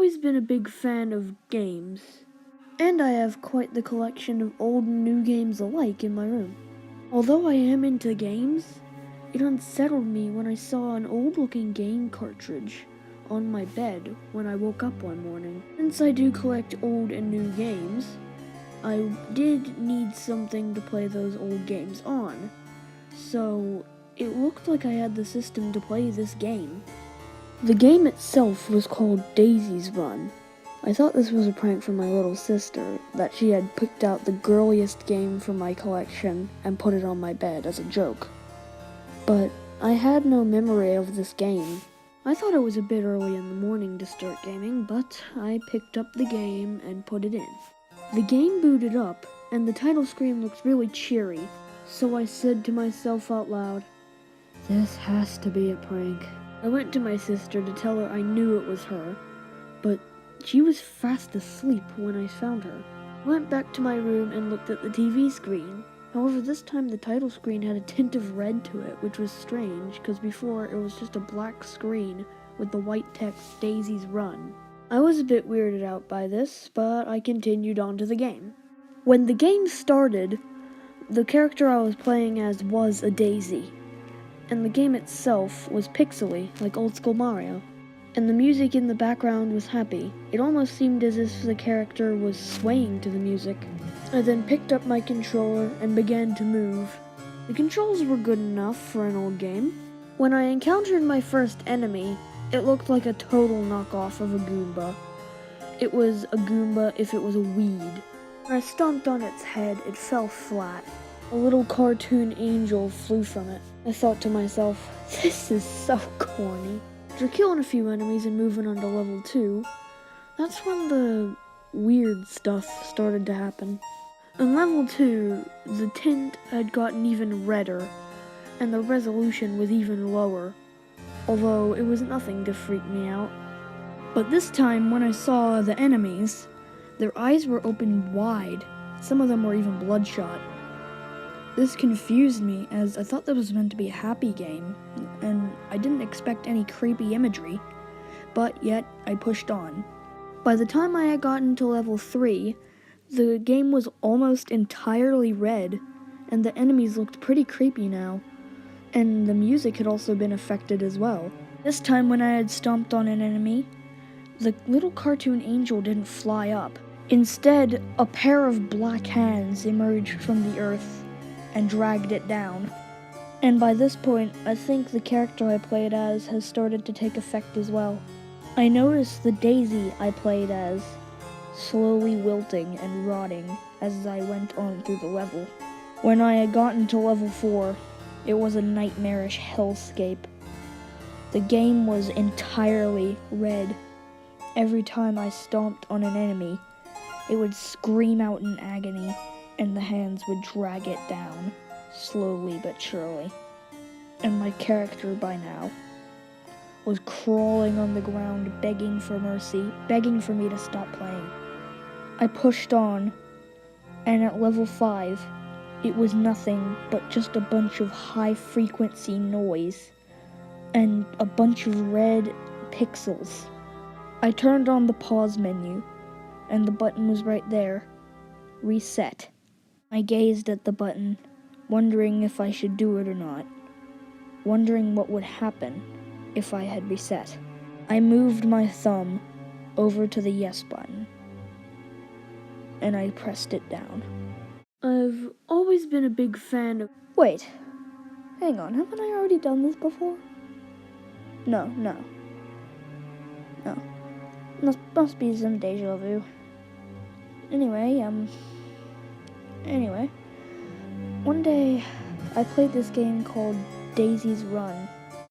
always been a big fan of games, and I have quite the collection of old and new games alike in my room. Although I am into games, it unsettled me when I saw an old-looking game cartridge on my bed when I woke up one morning. Since I do collect old and new games, I did need something to play those old games on, so it looked like I had the system to play this game. The game itself was called Daisy's Run. I thought this was a prank from my little sister, that she had picked out the girliest game from my collection and put it on my bed as a joke. But I had no memory of this game. I thought it was a bit early in the morning to start gaming, but I picked up the game and put it in. The game booted up, and the title screen looked really cheery, so I said to myself out loud, "This has to be a prank." I went to my sister to tell her I knew it was her, but she was fast asleep when I found her. I went back to my room and looked at the TV screen. However, this time the title screen had a tint of red to it, which was strange, because before it was just a black screen with the white text Daisy's Run. I was a bit weirded out by this, but I continued on to the game. When the game started, the character I was playing as was a daisy, and the game itself was pixely, like old school Mario. And the music in the background was happy. It almost seemed as if the character was swaying to the music. I then picked up my controller and began to move. The controls were good enough for an old game. When I encountered my first enemy, it looked like a total knockoff of a Goomba. It was a Goomba if it was a weed. When I stomped on its head, it fell flat. A little cartoon angel flew from it. I thought to myself, this is so corny. After killing a few enemies and moving on to level 2, that's when the weird stuff started to happen. In level 2, the tint had gotten even redder, and the resolution was even lower, although it was nothing to freak me out. But this time, when I saw the enemies, their eyes were opened wide. Some of them were even bloodshot. This confused me, as I thought this was meant to be a happy game, and I didn't expect any creepy imagery, but yet I pushed on. By the time I had gotten to level 3, the game was almost entirely red, and the enemies looked pretty creepy now, and the music had also been affected as well. This time when I had stomped on an enemy, the little cartoon angel didn't fly up. Instead, a pair of black hands emerged from the earth and dragged it down. And by this point, I think the character I played as has started to take effect as well. I noticed the Daisy I played as slowly wilting and rotting as I went on through the level. When I had gotten to level 4, it was a nightmarish hellscape. The game was entirely red. Every time I stomped on an enemy, it would scream out in agony, and the hands would drag it down, slowly but surely. And my character by now was crawling on the ground, begging for mercy, begging for me to stop playing. I pushed on, and at level 5, it was nothing but just a bunch of high-frequency noise and a bunch of red pixels. I turned on the pause menu, and the button was right there. Reset. I gazed at the button, wondering if I should do it or not, wondering what would happen if I had reset. I moved my thumb over to the yes button, and I pressed it down. I've always been a big fan of... Wait, hang on, haven't I already done this before? No. Must be some deja vu. Anyway, one day I played this game called Daisy's Run,